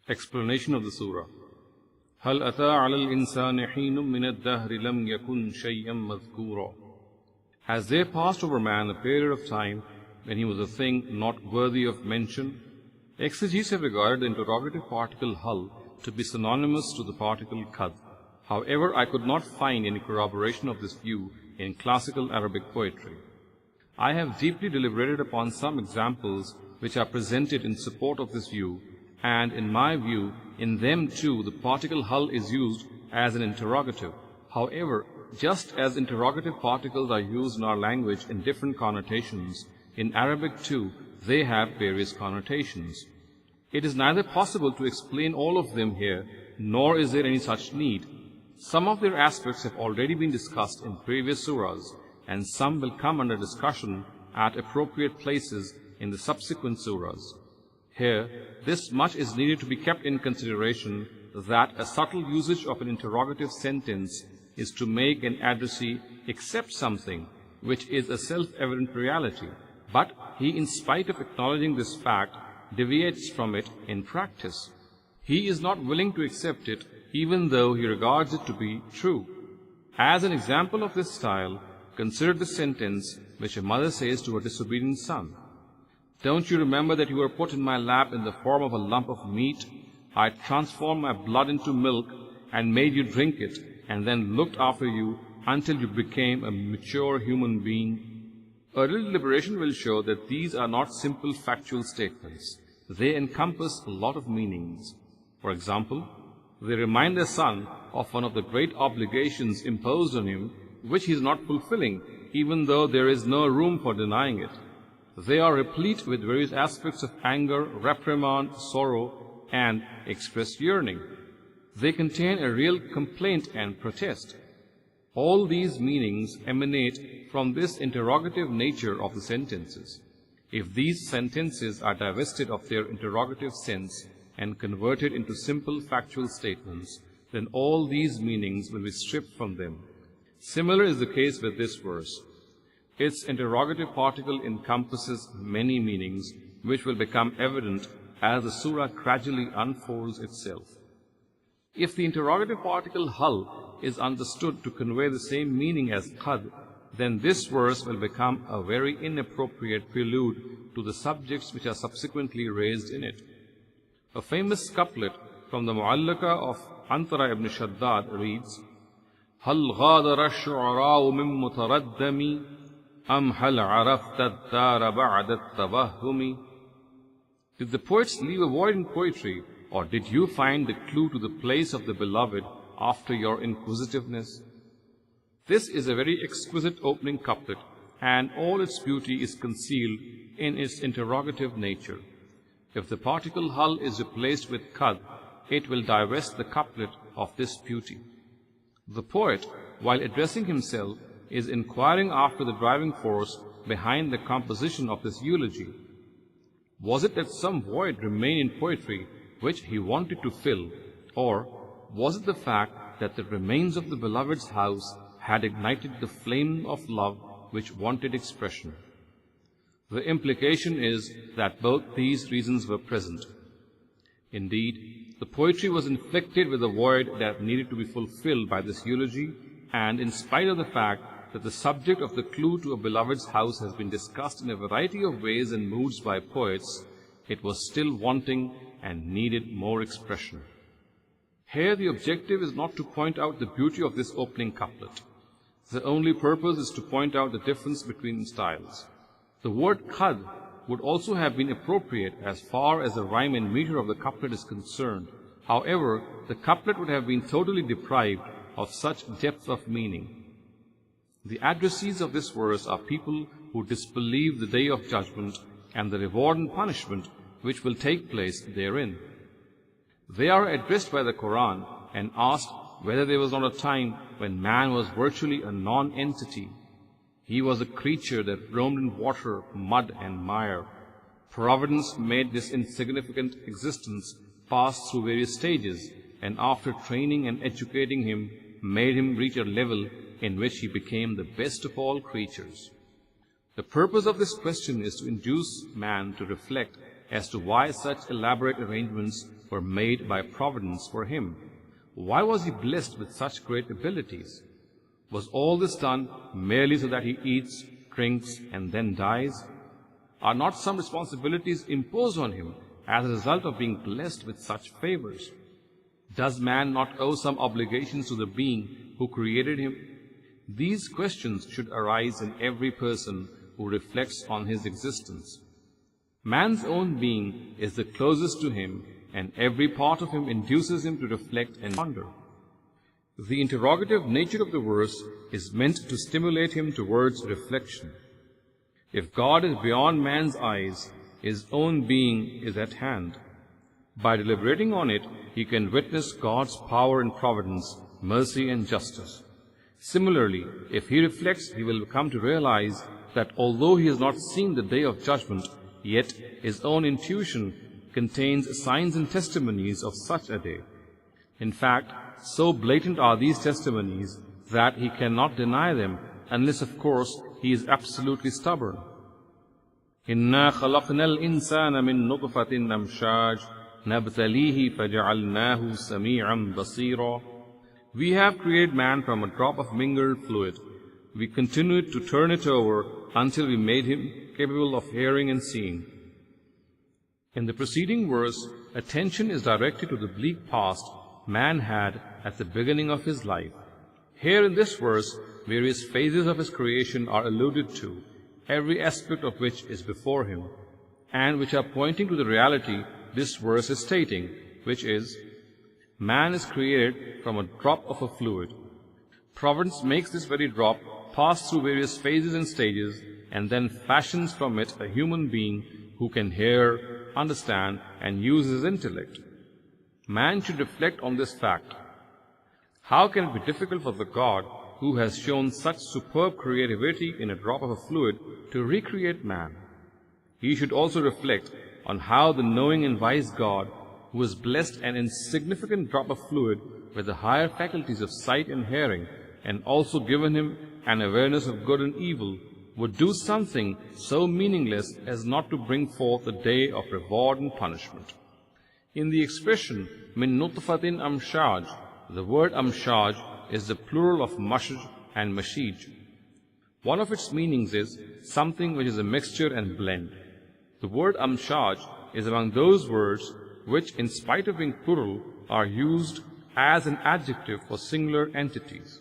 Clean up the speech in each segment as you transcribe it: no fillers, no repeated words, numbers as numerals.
Explanation of the surah. هل أتى على الإنسان حين من الدهر لم يكن شيئا مذكورا. Has there passed over man a period of time when he was a thing not worthy of mention? Exegetes have regarded the interrogative particle hal to be synonymous to the particle kad. However, I could not find any corroboration of this view in classical Arabic poetry. I have deeply deliberated upon some examples which are presented in support of this view, and in my view, in them too the particle hal is used as an interrogative. However, just as interrogative particles are used in our language in different connotations, in Arabic too they have various connotations. It is neither possible to explain all of them here, nor is there any such need. Some of their aspects have already been discussed in previous surahs, and some will come under discussion at appropriate places in the subsequent surahs. Here, this much is needed to be kept in consideration, that a subtle usage of an interrogative sentence is to make an addressee accept something which is a self-evident reality, but he, in spite of acknowledging this fact, deviates from it in practice. He is not willing to accept it even though he regards it to be true. As an example of this style, consider the sentence which a mother says to her disobedient son. Don't you remember that you were put in my lap in the form of a lump of meat? I transformed my blood into milk and made you drink it, and then looked after you until you became a mature human being. A little deliberation will show that these are not simple factual statements. They encompass a lot of meanings. For example, they remind their son of one of the great obligations imposed on him, which he is not fulfilling, even though there is no room for denying it. They are replete with various aspects of anger, reprimand, sorrow, and expressed yearning. They contain a real complaint and protest. All these meanings emanate from this interrogative nature of the sentences. If these sentences are divested of their interrogative sense and converted into simple factual statements, then all these meanings will be stripped from them. Similar is the case with this verse. Its interrogative particle encompasses many meanings, which will become evident as the surah gradually unfolds itself. If the interrogative particle hal is understood to convey the same meaning as qad, then this verse will become a very inappropriate prelude to the subjects which are subsequently raised in it. A famous couplet from the Mu'allaka of Antara ibn Shaddad reads, هل غادر الشعراء من متردم أم هل عرفت الدار بعد التوهم. Did the poets leave a void in poetry, or did you find the clue to the place of the beloved after your inquisitiveness? This is a very exquisite opening couplet, and all its beauty is concealed in its interrogative nature. If the particle hal is replaced with kad, it will divest the couplet of this beauty. The poet, while addressing himself, is inquiring after the driving force behind the composition of this eulogy. Was it that some void remained in poetry which he wanted to fill, or was it the fact that the remains of the beloved's house had ignited the flame of love which wanted expression? The implication is that both these reasons were present. Indeed, the poetry was inflicted with a void that needed to be fulfilled by this eulogy, and in spite of the fact that the subject of the clue to a beloved's house has been discussed in a variety of ways and moods by poets, it was still wanting and needed more expression. Here the objective is not to point out the beauty of this opening couplet. The only purpose is to point out the difference between styles. The word qad would also have been appropriate as far as the rhyme and meter of the couplet is concerned. However, the couplet would have been totally deprived of such depth of meaning. The addressees of this verse are people who disbelieve the day of judgment and the reward and punishment which will take place therein. They are addressed by the Qur'an and asked whether there was not a time when man was virtually a non-entity. He was a creature that roamed in water, mud and mire. Providence made this insignificant existence pass through various stages, and after training and educating him, made him reach a level in which he became the best of all creatures. The purpose of this question is to induce man to reflect as to why such elaborate arrangements were made by providence for him. Why was he blessed with such great abilities? Was all this done merely so that he eats, drinks, and then dies? Are not some responsibilities imposed on him as a result of being blessed with such favors? Does man not owe some obligations to the being who created him? These questions should arise in every person who reflects on his existence. Man's own being is the closest to him, and every part of him induces him to reflect and ponder. The interrogative nature of the verse is meant to stimulate him towards reflection. If God is beyond man's eyes, his own being is at hand. By deliberating on it, he can witness God's power and providence, mercy and justice. Similarly, if he reflects, he will come to realize that although he has not seen the day of judgment, yet his own intuition contains signs and testimonies of such a day. In fact, so blatant are these testimonies that he cannot deny them unless, of course, he is absolutely stubborn. إِنَّا خَلَقْنَا الْإِنسَانَ مِن نُطْفَةٍ أَمْشَاجٍ نَبْتَلِيهِ فَجَعَلْنَاهُ سَمِيعًا بَصِيرًا. We have created man from a drop of mingled fluid. We continued to turn it over until we made him capable of hearing and seeing. In the preceding verse, attention is directed to the bleak past man had at the beginning of his life. Here in this verse, various phases of his creation are alluded to, every aspect of which is before him, and which are pointing to the reality this verse is stating, which is, man is created from a drop of a fluid. Providence makes this very drop pass through various phases and stages, and then fashions from it a human being who can hear, understand, and use his intellect. Man should reflect on this fact. How can it be difficult for the God who has shown such superb creativity in a drop of a fluid to recreate man? He should also reflect on how the knowing and wise God, who has blessed an insignificant drop of fluid with the higher faculties of sight and hearing, and also given him an awareness of good and evil, would do something so meaningless as not to bring forth the day of reward and punishment. In the expression, min nutfatin amshaj, the word amshaj is the plural of mashj and mashij. One of its meanings is something which is a mixture and blend. The word amshaj is among those words which, in spite of being plural, are used as an adjective for singular entities.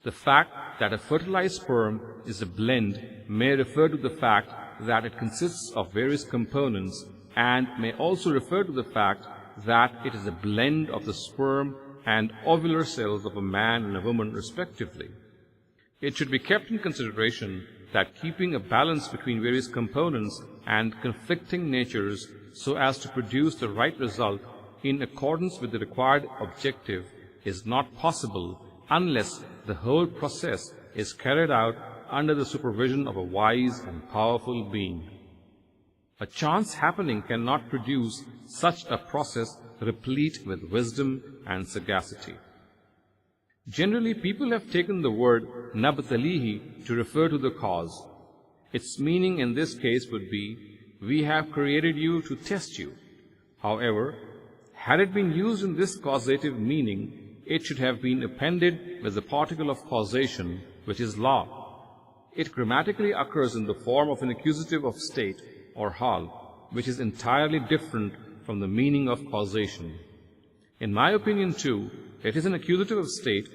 The fact that a fertilized sperm is a blend may refer to the fact that it consists of various components, and may also refer to the fact that it is a blend of the sperm and ovular cells of a man and a woman respectively. It should be kept in consideration that keeping a balance between various components and conflicting natures so as to produce the right result in accordance with the required objective is not possible unless the whole process is carried out under the supervision of a wise and powerful being. A chance happening cannot produce such a process replete with wisdom and sagacity. Generally, people have taken the word nabtalihi to refer to the cause. Its meaning in this case would be, we have created you to test you. However, had it been used in this causative meaning, it should have been appended with the particle of causation, which is la. It grammatically occurs in the form of an accusative of state or hal, which is entirely different from the meaning of causation. In my opinion too, it is an accusative of state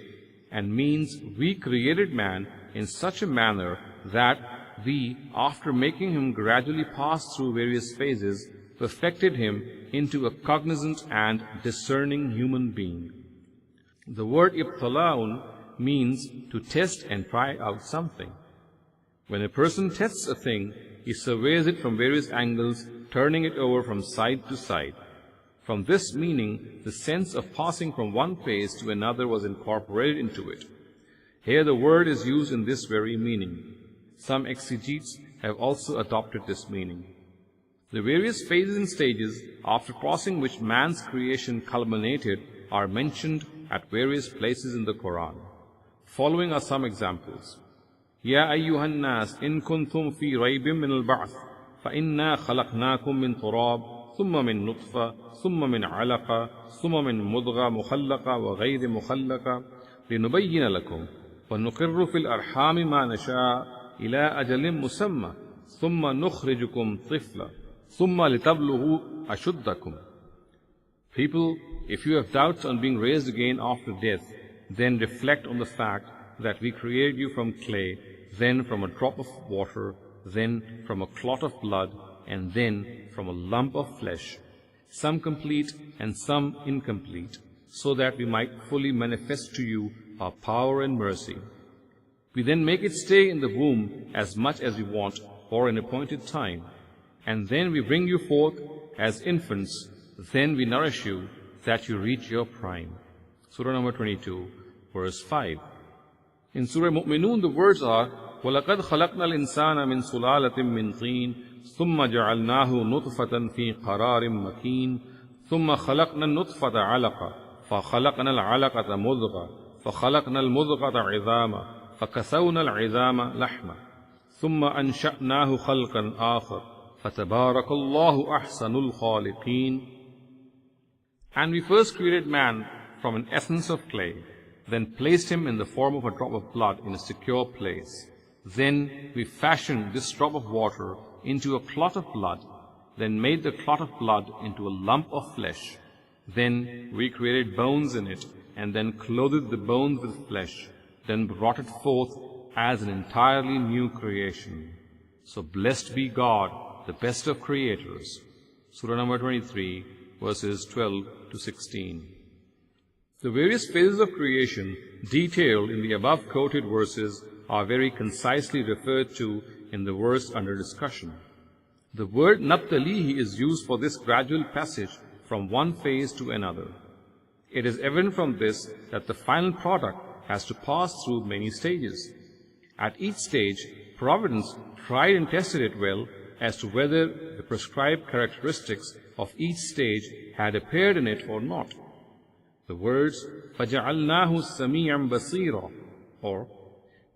and means we created man in such a manner that we, after making him gradually pass through various phases, perfected him into a cognizant and discerning human being. The word ibtala'un means to test and try out something. When a person tests a thing, he surveys it from various angles, turning it over from side to side. From this meaning, the sense of passing from one phase to another was incorporated into it. Here the word is used in this very meaning. Some exegetes have also adopted this meaning. The various phases and stages after crossing which man's creation culminated are mentioned at various places in the Qur'an. Following are some examples. Ya ayyuhan nas in kuntum fi raybin min al-ba'th fa inna khalaqnakum min turab ثم من نطفة ثم من علقة ثم من مضغة مخلقة وغير مخلقة لنبين لكم ونقر في الأرحام ما نشاء إلى أجل مسمى ثم نخرجكم طفلا ثم لتبلغوا أشدكم. People, if you have doubts on being raised again after death, then reflect on the fact that we created you from clay, then from a drop of water, then from a clot of blood, and then from a lump of flesh, some complete and some incomplete, so that we might fully manifest to you our power and mercy. We then make it stay in the womb as much as we want for an appointed time, and then we bring you forth as infants, then we nourish you that you reach your prime. Surah number 22, verse 5. In Surah Mu'minun, the words are, وَلَقَدْ خَلَقْنَا الْإِنسَانَ مِنْ سُلَالَةٍ مِّنْ طِينٍ ثُمَّ جَعَلْنَاهُ نُطْفَةً فِي قَرَارٍ مَكِينٍ ثُمَّ خَلَقْنَا النُّطْفَةَ عَلَقَةً فَخَلَقْنَا الْعَلَقَةَ مُضْغَةً فَخَلَقْنَا الْمُضْغَةَ عِظَامًا فَكَسَوْنَا الْعِظَامَ لَحْمًا ثُمَّ أَنشَأْنَاهُ خَلْقًا آخَرَ فَتَبَارَكَ اللَّهُ أَحْسَنُ الْخَالِقِينَ. And we first created man from an essence of clay, then placed him in the form of a drop of blood in a secure place. Then we fashioned this drop of water into a clot of blood, then made the clot of blood into a lump of flesh. Then we created bones in it, and then clothed the bones with flesh, then brought it forth as an entirely new creation. So blessed be God, the best of creators. Surah number 23, verses 12 to 16. The various phases of creation detailed in the above quoted verses are very concisely referred to in the verse under discussion. The word nabtalihi is used for this gradual passage from one phase to another. It is evident from this that the final product has to pass through many stages. At each stage, Providence tried and tested it well as to whether the prescribed characteristics of each stage had appeared in it or not. The words فَجَعَلْنَاهُ سَمِيعًا بَصِيرًا, or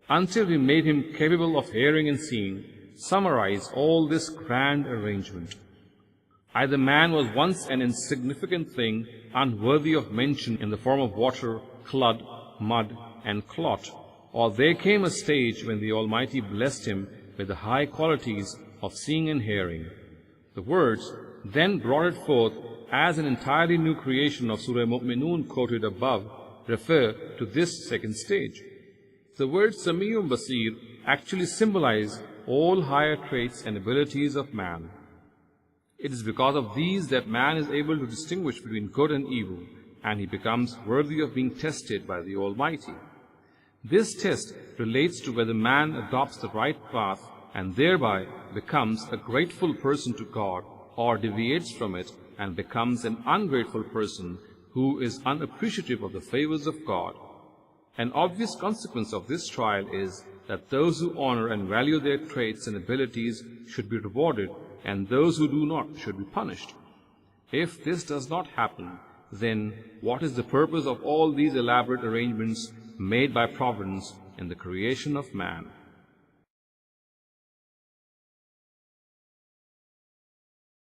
until we made him capable of hearing and seeing, summarize all this grand arrangement. Either man was once an insignificant thing, unworthy of mention in the form of water, clod, mud, and clot, or there came a stage when the Almighty blessed him with the high qualities of seeing and hearing. The words then brought it forth as an entirely new creation of Surah Mu'minun quoted above refer to this second stage. The words Sami'un Basir actually symbolize all higher traits and abilities of man. It is because of these that man is able to distinguish between good and evil, and he becomes worthy of being tested by the Almighty. This test relates to whether man adopts the right path and thereby becomes a grateful person to God, or deviates from it and becomes an ungrateful person who is unappreciative of the favors of God. An obvious consequence of this trial is that those who honor and value their traits and abilities should be rewarded, and those who do not should be punished. If this does not happen, then what is the purpose of all these elaborate arrangements made by Providence in the creation of man?